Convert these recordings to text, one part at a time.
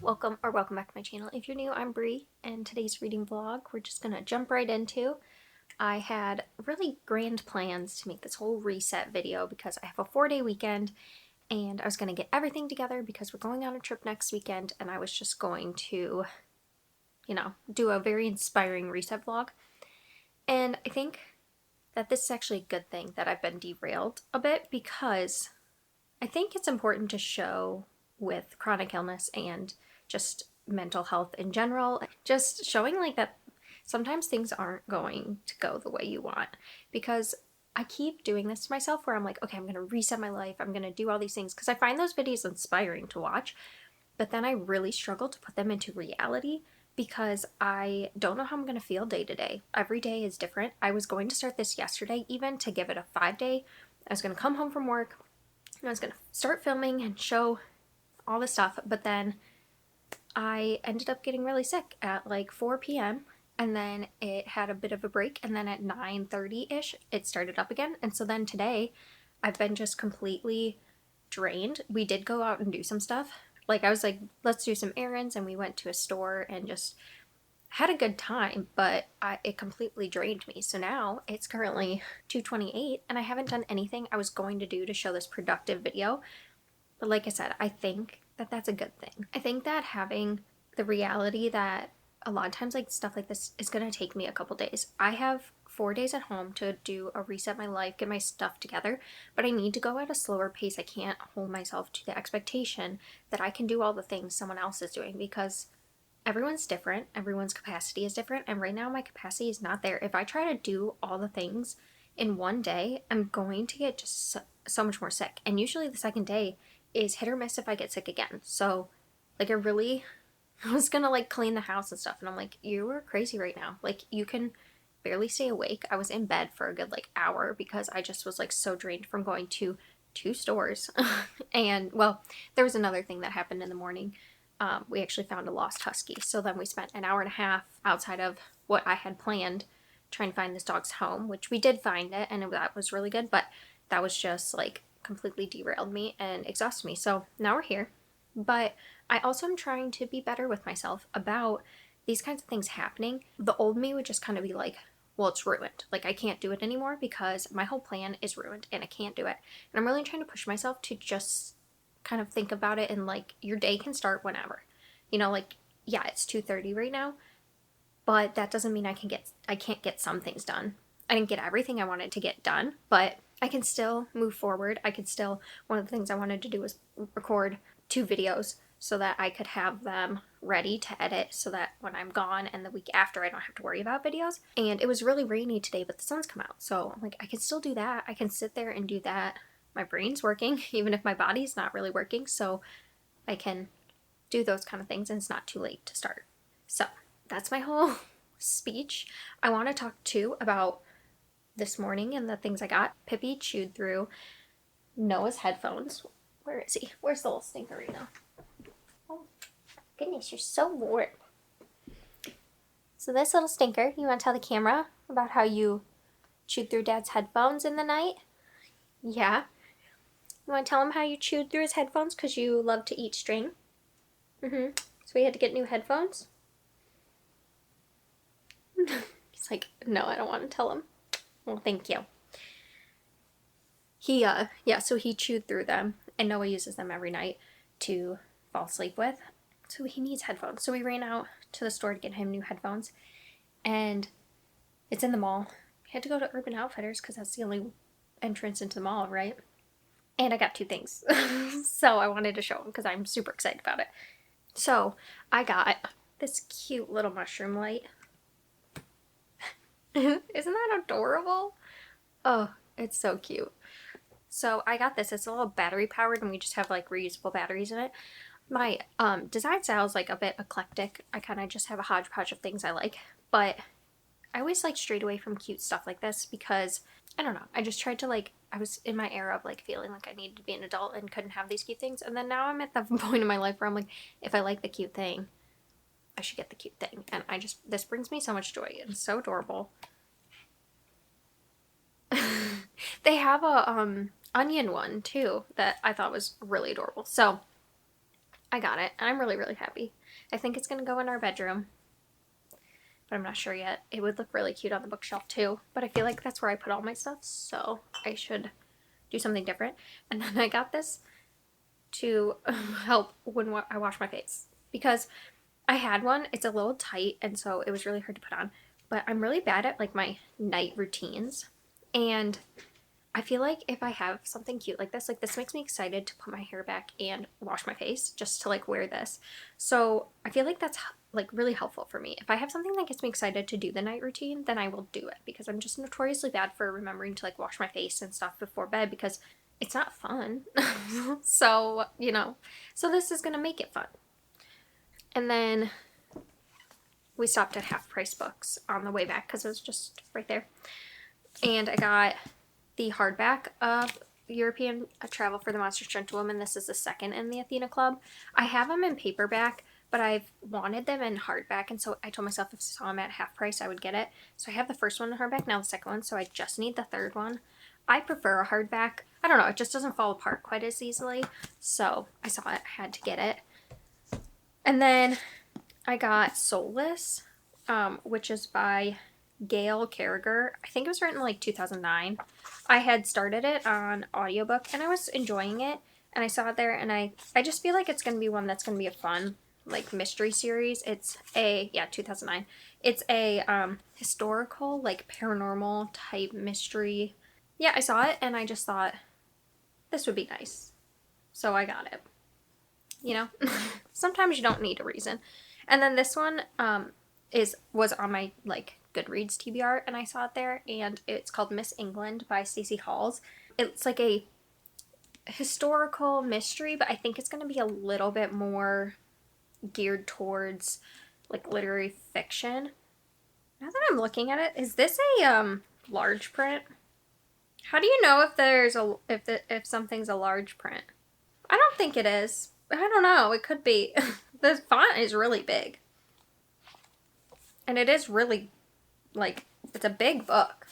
welcome back to my channel. If you're new, I'm Bree, and today's reading vlog we're just gonna jump right into. I had really grand plans to make this whole reset video because I have a 4-day weekend and I was gonna get everything together because we're going on a trip next weekend, and I was just going to, do a very inspiring reset vlog. And I think that this is actually a good thing that I've been derailed a bit, because I think it's important to show with chronic illness and just mental health in general, just showing like that sometimes things aren't going to go the way you want. Because I keep doing this to myself where I'm like, okay, I'm going to reset my life. I'm going to do all these things because I find those videos inspiring to watch. But then I really struggle to put them into reality because I don't know how I'm going to feel day to day. Every day is different. I was going to start this yesterday even to give it a 5-day. I was going to come home from work and I was going to start filming and show all this stuff, but then I ended up getting really sick at like 4 p.m. and then it had a bit of a break, and then at 9:30-ish it started up again. And so then today I've been just completely drained. We did go out and do some stuff. Like I was like, let's do some errands, and we went to a store and just had a good time, but it completely drained me. So now it's currently 2:28 and I haven't done anything I was going to do to show this productive video. But like I said, I think that that's a good thing. I think that having the reality that a lot of times like stuff like this is going to take me a couple days. I have 4 days at home to do a reset my life, get my stuff together, but I need to go at a slower pace. I can't hold myself to the expectation that I can do all the things someone else is doing, because everyone's different, everyone's capacity is different, and right now my capacity is not there. If I try to do all the things in one day, I'm going to get just so much more sick. And usually the second day is hit or miss if I get sick again. So like I was gonna like clean the house and stuff, and I'm like, you are crazy right now. Like you can barely stay awake. I was in bed for a good like hour because I just was like so drained from going to 2 stores. And well, there was another thing that happened in the morning. We actually found a lost husky. So then we spent an hour and a half outside of what I had planned trying to find this dog's home, which we did find it, and that was really good, but that was just like completely derailed me and exhausted me. So now we're here. But I also am trying to be better with myself about these kinds of things happening. The old me would just kind of be like, well, it's ruined. Like, I can't do it anymore because my whole plan is ruined and I can't do it. And I'm really trying to push myself to just kind of think about it, and like, your day can start whenever. Like, yeah, it's 2:30 right now, but that doesn't mean I can't get some things done. I didn't get everything I wanted to get done, but I can still move forward. One of the things I wanted to do was record 2 videos so that I could have them ready to edit so that when I'm gone and the week after I don't have to worry about videos. And it was really rainy today, but the sun's come out. So I'm like, I can still do that. I can sit there and do that. My brain's working, even if my body's not really working. So I can do those kind of things, and it's not too late to start. So that's my whole speech. I want to talk too about this morning and the things I got. Pippi chewed through Noah's headphones. Where is he? Where's the little stinker right now? Oh, goodness, you're so warm. So this little stinker, you want to tell the camera about how you chewed through Dad's headphones in the night? Yeah. You want to tell him how you chewed through his headphones because you love to eat string? So we had to get new headphones? He's like, no, I don't want to tell him. Well, thank you. So he chewed through them, and Noah uses them every night to fall asleep with. So he needs headphones. So we ran out to the store to get him new headphones, and it's in the mall. We had to go to Urban Outfitters because that's the only entrance into the mall, right? And I got 2 things. So I wanted to show him because I'm super excited about it. So I got this cute little mushroom light. Isn't that adorable? Oh, it's so cute. So I got this. It's a little battery powered, and we just have like reusable batteries in it. My design style is like a bit eclectic. I kind of just have a hodgepodge of things I like, but I always like strayed away from cute stuff like this because I don't know. I just tried to I was in my era of like feeling like I needed to be an adult and couldn't have these cute things. And then now I'm at the point in my life where I'm like, if I like the cute thing, I should get the cute thing. And this brings me so much joy. It's so adorable. They have a onion one too that I thought was really adorable. So I got it, and I'm really, really happy. I think it's gonna go in our bedroom, but I'm not sure yet. It would look really cute on the bookshelf too, but I feel like that's where I put all my stuff, so I should do something different. And then I got this to help when I wash my face, because I had one. It's a little tight, and so it was really hard to put on, but I'm really bad at like my night routines, and I feel like if I have something cute like this makes me excited to put my hair back and wash my face, just to like wear this. So I feel like that's like really helpful for me. If I have something that gets me excited to do the night routine, then I will do it, because I'm just notoriously bad for remembering to like wash my face and stuff before bed, because it's not fun. So, so this is going to make it fun. And then we stopped at Half Price Books on the way back because it was just right there. And I got the hardback of European Travel for the Monstrous Gentlewoman. This is the second in the Athena Club. I have them in paperback, but I've wanted them in hardback, and so I told myself if I saw them at half price, I would get it. So I have the first one in hardback, now the second one, so I just need the third one. I prefer a hardback. I don't know, it just doesn't fall apart quite as easily, so I saw it, I had to get it. And then I got Soulless, which is by Gail Carriger. I think it was written in like 2009. I had started it on audiobook and I was enjoying it, and I saw it there, and I just feel like it's going to be one that's going to be a fun like mystery series. It's a 2009. It's a historical like paranormal type mystery. Yeah, I saw it and I just thought this would be nice. So I got it. Sometimes you don't need a reason. And then this one was on my like Goodreads TBR, and I saw it there, and it's called Miss England by Stacey Halls. It's like a historical mystery, but I think it's going to be a little bit more geared towards like literary fiction. Now that I'm looking at it, is this a large print? How do you know if there's if something's a large print? I don't think it is. I don't know. It could be. The font is really big. And it is really, like, it's a big book.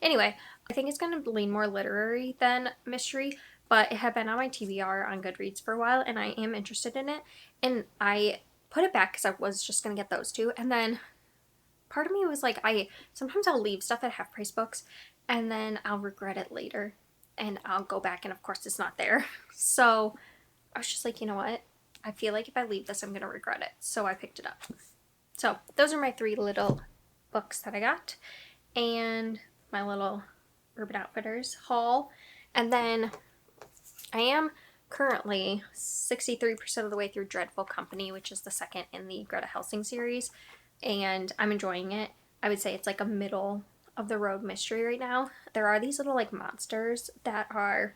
Anyway, I think it's going to lean more literary than mystery, but it had been on my TBR on Goodreads for a while, and I am interested in it. And I put it back because I was just going to get those two. And then part of me was like, sometimes I'll leave stuff at Half Price Books, and then I'll regret it later. And I'll go back, and of course it's not there. So I was just like, you know what? I feel like if I leave this, I'm going to regret it. So I picked it up. So those are my 3 little books that I got, and my little Urban Outfitters haul. And then I am currently 63% of the way through Dreadful Company, which is the second in the Greta Helsing series, and I'm enjoying it. I would say it's like a middle of the road mystery right now. There are these little like monsters that are,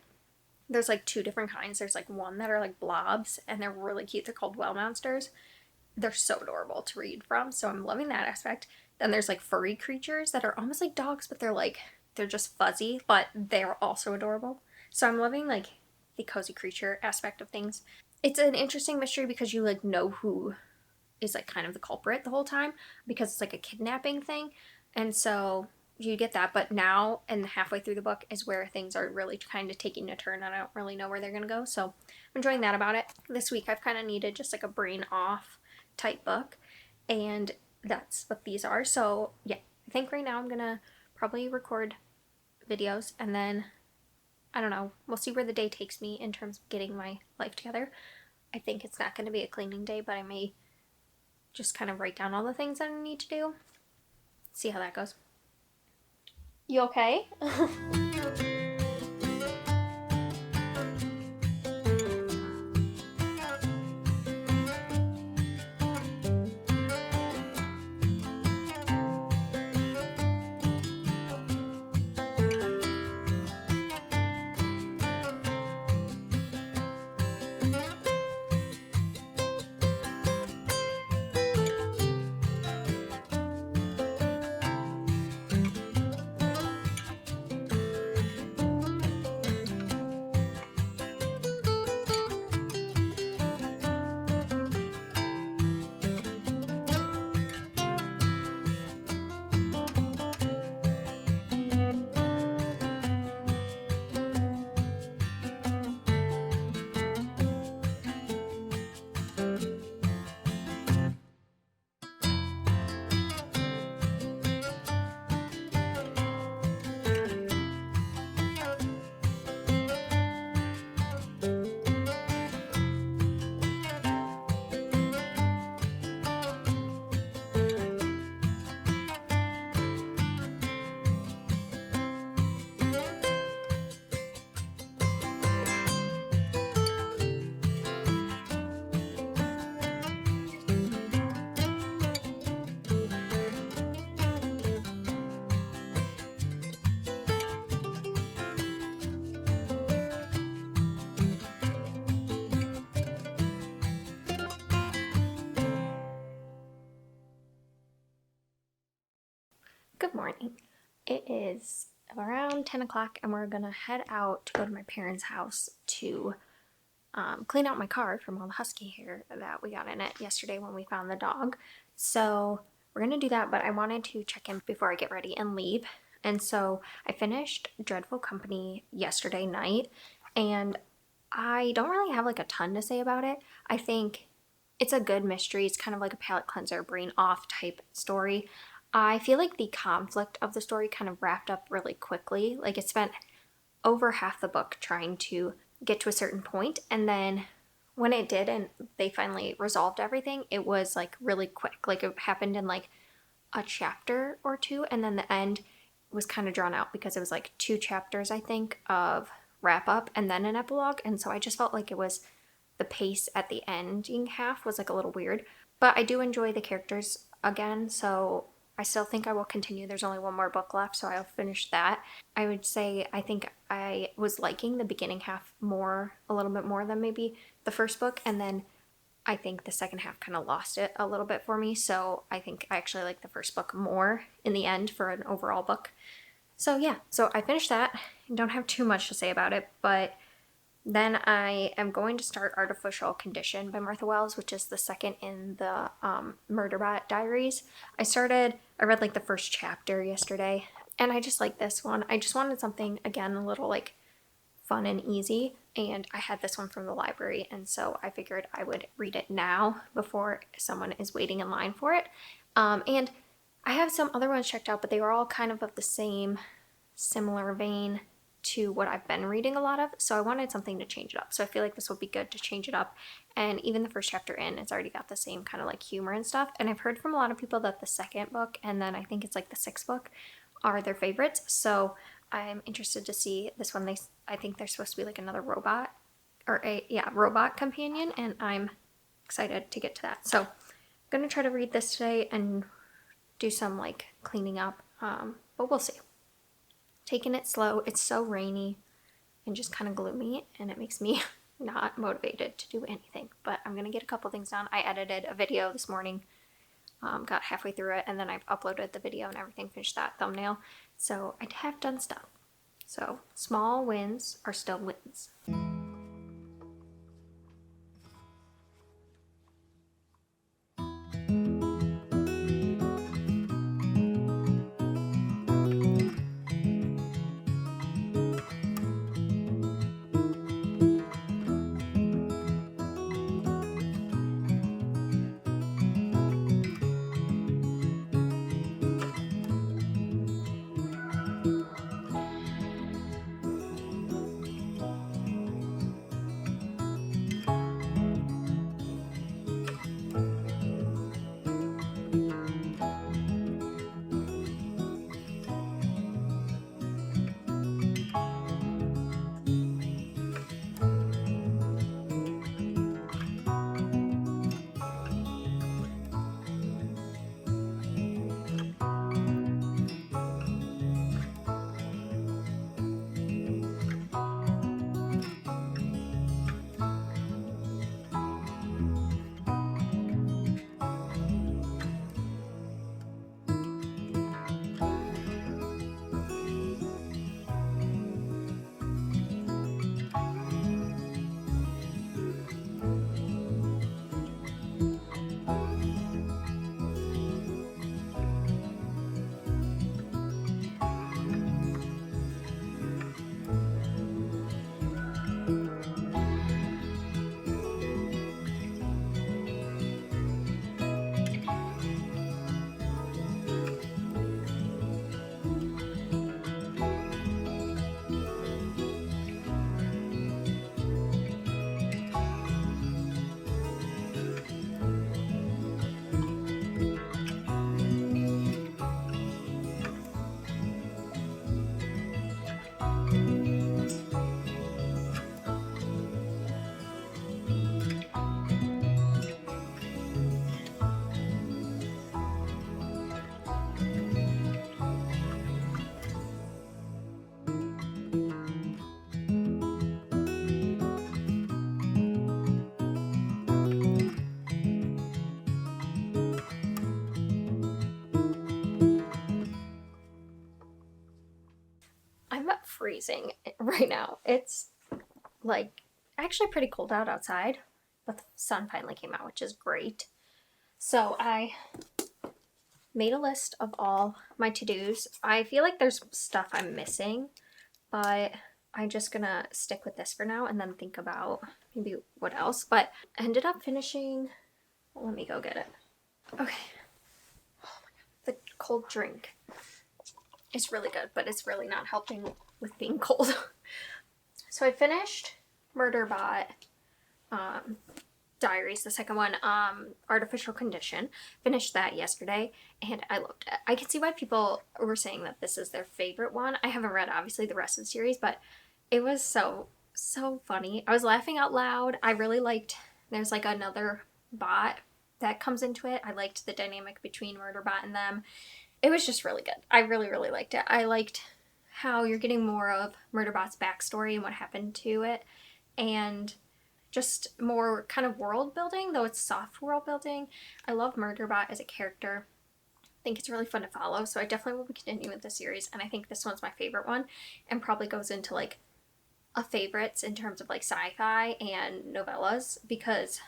there's like 2 different kinds. There's like one that are like blobs, and they're really cute. They're called well monsters. They're so adorable to read from, so I'm loving that aspect. Then there's like furry creatures that are almost like dogs, but they're just fuzzy, but they're also adorable. So I'm loving like the cozy creature aspect of things. It's an interesting mystery because you like know who is like kind of the culprit the whole time, because it's like a kidnapping thing. And so you get that, but now and halfway through the book is where things are really kind of taking a turn, and I don't really know where they're going to go. So I'm enjoying that about it. This week I've kind of needed just like a brain off type book, and that's what these are. So yeah, I think right now I'm gonna probably record videos, and then I don't know, we'll see where the day takes me in terms of getting my life together. I think it's not going to be a cleaning day, but I may just kind of write down all the things that I need to do, see how that goes. You okay? Good morning. It is around 10 o'clock and we're gonna head out to go to my parents' house to clean out my car from all the husky hair that we got in it yesterday when we found the dog. So we're gonna do that, but I wanted to check in before I get ready and leave. And so I finished Dreadful Company yesterday night, and I don't really have like a ton to say about it. I think it's a good mystery. It's kind of like a palate cleanser, brain off type story. I feel like the conflict of the story kind of wrapped up really quickly. Like it spent over half the book trying to get to a certain point, and then when it did and they finally resolved everything, it was like really quick. Like it happened in like a chapter or two, and then the end was kind of drawn out because it was like 2 chapters, I think, of wrap up and then an epilogue. And so I just felt like it was the pace at the ending half was like a little weird. But I do enjoy the characters again, so I still think I will continue. There's only one more book left, so I'll finish that. I would say I think I was liking the beginning half more, a little bit more than maybe the first book, and then I think the second half kind of lost it a little bit for me. So I think I actually like the first book more in the end for an overall book. So yeah, so I finished that. I don't have too much to say about it, but then I am going to start Artificial Condition by Martha Wells, which is the second in the Murderbot Diaries. I read like the first chapter yesterday, and I just like this one. I just wanted something, again, a little like fun and easy, and I had this one from the library, and so I figured I would read it now before someone is waiting in line for it. And I have some other ones checked out, but they were all kind of the same, similar vein to what I've been reading a lot of, so I wanted something to change it up. So I feel like this would be good to change it up. And even the first chapter in, it's already got the same kind of like humor and stuff. And I've heard from a lot of people that the second book and then I think it's like the sixth book are their favorites. So I'm interested to see this one. I think they're supposed to be like another robot or robot companion, and I'm excited to get to that. So I'm gonna try to read this today and do some like cleaning up, but we'll see. Taking it slow. It's so rainy and just kind of gloomy, and it makes me not motivated to do anything, but I'm gonna get a couple things done. I edited a video this morning, got halfway through it, and then I've uploaded the video and everything, finished that thumbnail, so I have done stuff. So small wins are still wins. I'm freezing right now. It's like actually pretty cold outside, but the sun finally came out, which is great. So I made a list of all my to-dos. I feel like there's stuff I'm missing, but I'm just gonna stick with this for now and then think about maybe what else. But I ended up finishing, let me go get it. Okay. Oh my God. The cold drink is really good, but it's really not helping with being cold. So I finished Murderbot Diaries, the second one, Artificial Condition. Finished that yesterday and I loved it. I can see why people were saying that this is their favorite one. I haven't read obviously the rest of the series, but it was so funny. I was laughing out loud. I really liked, there's like another bot that comes into it. I liked the dynamic between Murderbot and them. It was just really good. I really liked it. I liked how you're getting more of Murderbot's backstory and what happened to it, and just more kind of world building, though it's soft world building. I love Murderbot as a character. I think it's really fun to follow, so I definitely will be continuing with the series, and I think this one's my favorite one and probably goes into like a favorites in terms of like sci-fi and novellas, because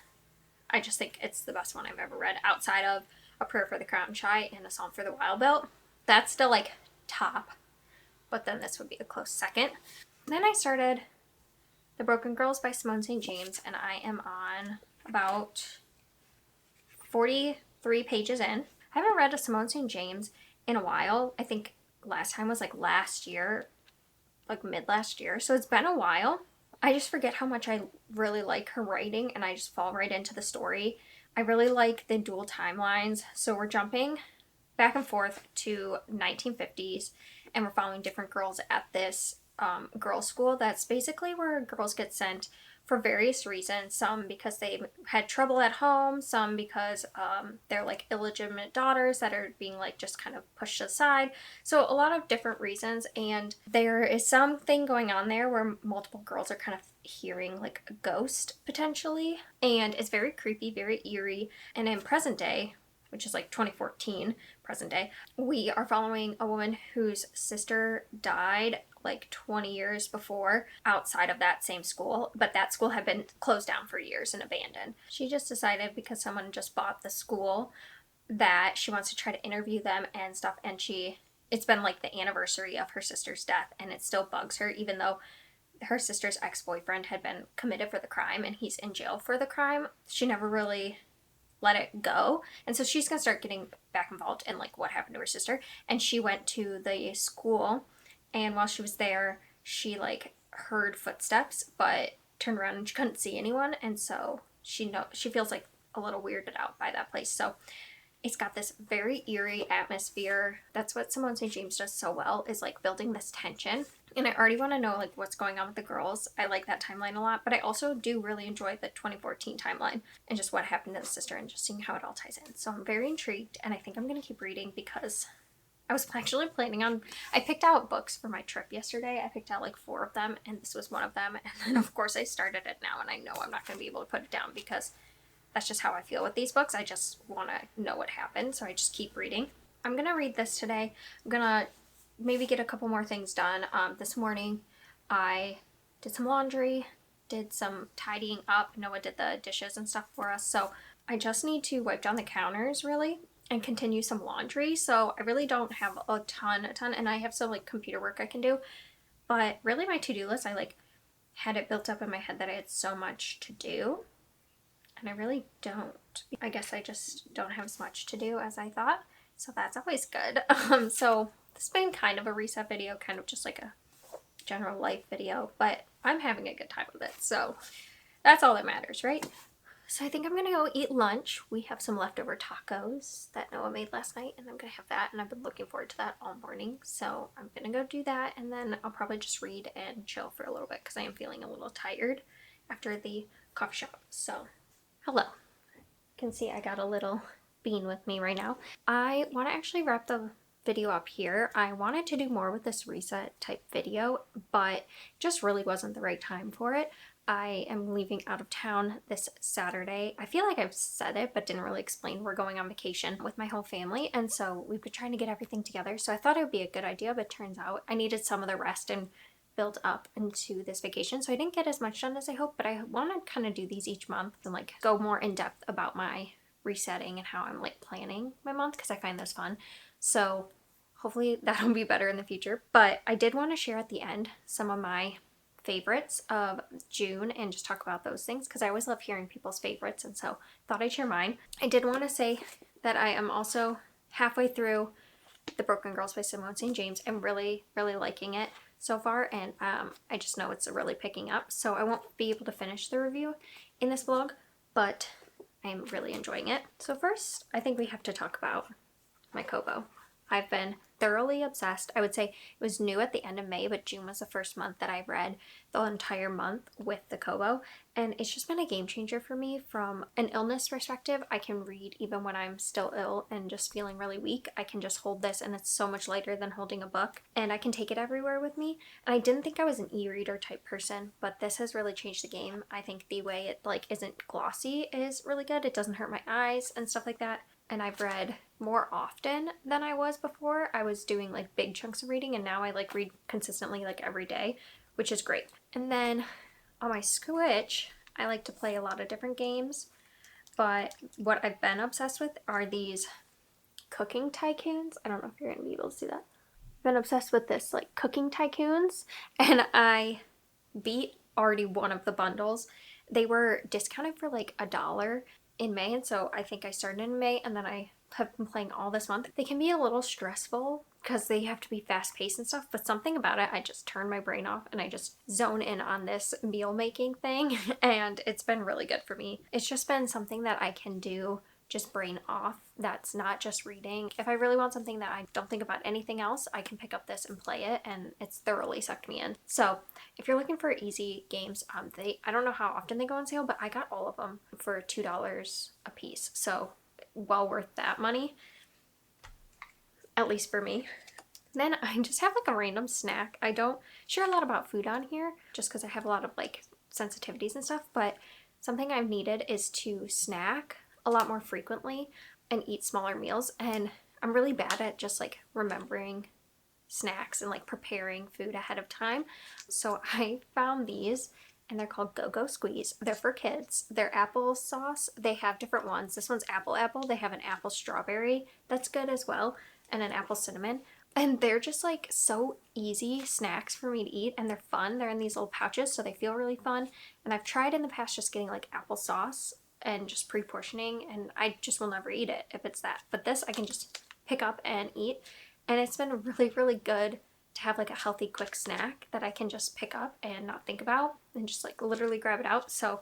I just think it's the best one I've ever read outside of A Prayer for the Crown Shy and A Song for the Wild Belt. That's still like top, but then this would be a close second. Then I started The Broken Girls by Simone St. James, and I am on about 43 pages in. I haven't read a Simone St. James in a while. I think last time was like last year, like mid last year, so it's been a while. I just forget how much I really like her writing, and I just fall right into the story. I really like the dual timelines, so we're jumping back and forth to 1950s, and we're following different girls at this girls' school that's basically where girls get sent for various reasons. Some because they had trouble at home, some because they're like illegitimate daughters that are being like just kind of pushed aside. So a lot of different reasons, and there is something going on there where multiple girls are kind of hearing like a ghost potentially, and it's very creepy, very eerie. And in present day, which is like 2014 present day, we are following a woman whose sister died like 20 years before outside of that same school, but that school had been closed down for years and abandoned. She just decided, because someone just bought the school, that she wants to try to interview them and stuff, and it's been like the anniversary of her sister's death, and it still bugs her, even though her sister's ex-boyfriend had been committed for the crime and he's in jail for the crime. She never really let it go, and so she's gonna start getting back involved in like what happened to her sister. And she went to the school, and while she was there, she like heard footsteps but turned around and she couldn't see anyone, and so she feels like a little weirded out by that place. So it's got this very eerie atmosphere. That's what Simone St. James does so well, is like building this tension. And I already want to know like what's going on with the girls. I like that timeline a lot, but I also do really enjoy the 2014 timeline and just what happened to the sister and just seeing how it all ties in. So I'm very intrigued, and I think I'm going to keep reading because I was actually planning on, I picked out books for my trip yesterday. I picked out like 4 of them, and this was one of them. And then of course I started it now, and I know I'm not going to be able to put it down because that's just how I feel with these books. I just want to know what happened, so I just keep reading. I'm going to read this today. I'm going to maybe get a couple more things done. This morning I did some laundry, did some tidying up. Noah did the dishes and stuff for us, so I just need to wipe down the counters really and continue some laundry. So I really don't have a ton, and I have some like computer work I can do, but really my to-do list, I like had it built up in my head that I had so much to do, and I really don't. I guess I just don't have as much to do as I thought, so that's always good. So this has been kind of a reset video, kind of just like a general life video, but I'm having a good time with it, so that's all that matters, right? So I think I'm gonna go eat lunch. We have some leftover tacos that Noah made last night, and I'm gonna have that, and I've been looking forward to that all morning. So I'm gonna go do that, and then I'll probably just read and chill for a little bit because I am feeling a little tired after the coffee shop. So, hello. You can see I got a little bean with me right now. I want to actually wrap the video up here. I wanted to do more with this reset type video, but just really wasn't the right time for it. I am leaving out of town this Saturday. I feel like I've said it, but didn't really explain. We're going on vacation with my whole family, and so we've been trying to get everything together. So I thought it would be a good idea, but turns out I needed some of the rest and build up into this vacation. So I didn't get as much done as I hoped, but I want to kind of do these each month and like go more in depth about my resetting and how I'm like planning my month because I find this fun. So hopefully that'll be better in the future. But I did want to share at the end some of my favorites of June and just talk about those things because I always love hearing people's favorites, and so thought I'd share mine. I did want to say that I am also halfway through The Broken Girls by Simone St. James. I'm really liking it so far, and I just know it's really picking up, so I won't be able to finish the review in this vlog, but I'm really enjoying it. So first, I think we have to talk about my Kobo. I've been thoroughly obsessed. I would say it was new at the end of May, but June was the first month that I read the entire month with the Kobo, and it's just been a game changer for me from an illness perspective. I can read even when I'm still ill and just feeling really weak. I can just hold this, and it's so much lighter than holding a book, and I can take it everywhere with me. And I didn't think I was an e-reader type person, but this has really changed the game. I think the way it like isn't glossy is really good. It doesn't hurt my eyes and stuff like that. And I've read more often than I was before. I was doing like big chunks of reading, and now I like read consistently like every day, which is great. And then on my Switch, I like to play a lot of different games, but what I've been obsessed with are these cooking tycoons. I don't know if you're gonna be able to see that. I've been obsessed with this like cooking tycoons, and I beat already one of the bundles. They were discounted for like $1 in May, and so I think I started in May, and then I have been playing all this month. They can be a little stressful because they have to be fast paced and stuff, but something about it, I just turn my brain off and I just zone in on this meal making thing, and it's been really good for me. It's just been something that I can do just brain off, that's not just reading. If I really want something that I don't think about anything else, I can pick up this and play it, and it's thoroughly sucked me in. So if you're looking for easy games, I don't know how often they go on sale, but I got all of them for $2 a piece, so well worth that money, at least for me. Then I just have like a random snack. I don't share a lot about food on here just because I have a lot of like sensitivities and stuff, but something I've needed is to snack a lot more frequently and eat smaller meals, and I'm really bad at just like remembering snacks and like preparing food ahead of time. So I found these, and they're called Go-Go Squeeze. They're for kids. They're applesauce. They have different ones. This one's apple. They have an apple strawberry that's good as well, and an apple cinnamon. And they're just like so easy snacks for me to eat, and they're fun. They're in these little pouches, so they feel really fun. And I've tried in the past just getting like applesauce and just pre-portioning, and I just will never eat it if it's that. But this I can just pick up and eat, and it's been really good to have like a healthy quick snack that I can just pick up and not think about and just like literally grab it out. So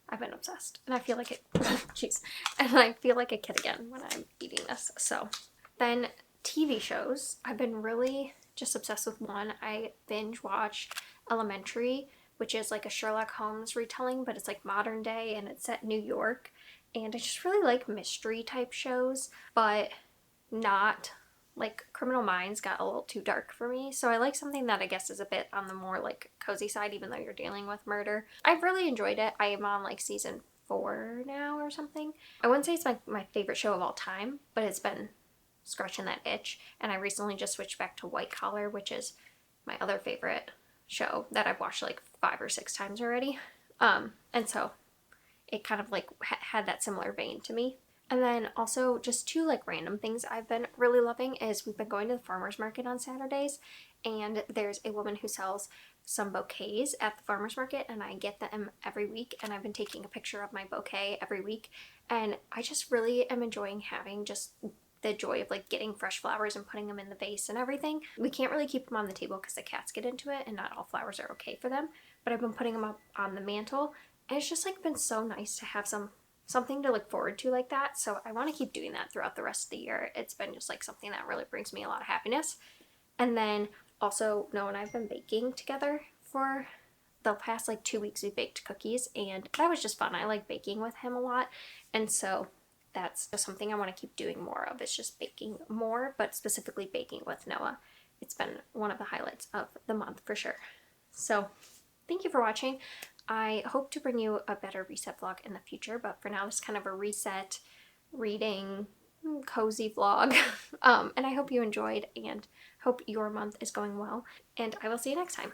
I've been obsessed, and I feel like it jeez, and I feel like a kid again when I'm eating this. So then TV shows, I've been really just obsessed with one. I binge watched Elementary, which is like a Sherlock Holmes retelling, but it's like modern day and it's set in New York. And I just really like mystery type shows, but not like Criminal Minds got a little too dark for me. So I like something that I guess is a bit on the more like cozy side, even though you're dealing with murder. I've really enjoyed it. I am on like season 4 now or something. I wouldn't say it's my favorite show of all time, but it's been scratching that itch. And I recently just switched back to White Collar, which is my other favorite show that I've watched like 5 or 6 times already. And so it kind of like had that similar vein to me. And then also just 2 like random things I've been really loving is we've been going to the farmer's market on Saturdays, and there's a woman who sells some bouquets at the farmer's market, and I get them every week, and I've been taking a picture of my bouquet every week, and I just really am enjoying having just the joy of like getting fresh flowers and putting them in the vase and everything. We can't really keep them on the table because the cats get into it, and not all flowers are okay for them, but I've been putting them up on the mantle, and it's just like been so nice to have something to look forward to like that. So I want to keep doing that throughout the rest of the year. It's been just like something that really brings me a lot of happiness. And then also Noah and I have been baking together for the past like 2 weeks. We baked cookies, and that was just fun. I like baking with him a lot, and so that's just something I want to keep doing more of. It's just baking more, but specifically baking with Noah. It's been one of the highlights of the month for sure. So thank you for watching. I hope to bring you a better reset vlog in the future, but for now it's kind of a reset reading cozy vlog. And I hope you enjoyed and hope your month is going well, and I will see you next time.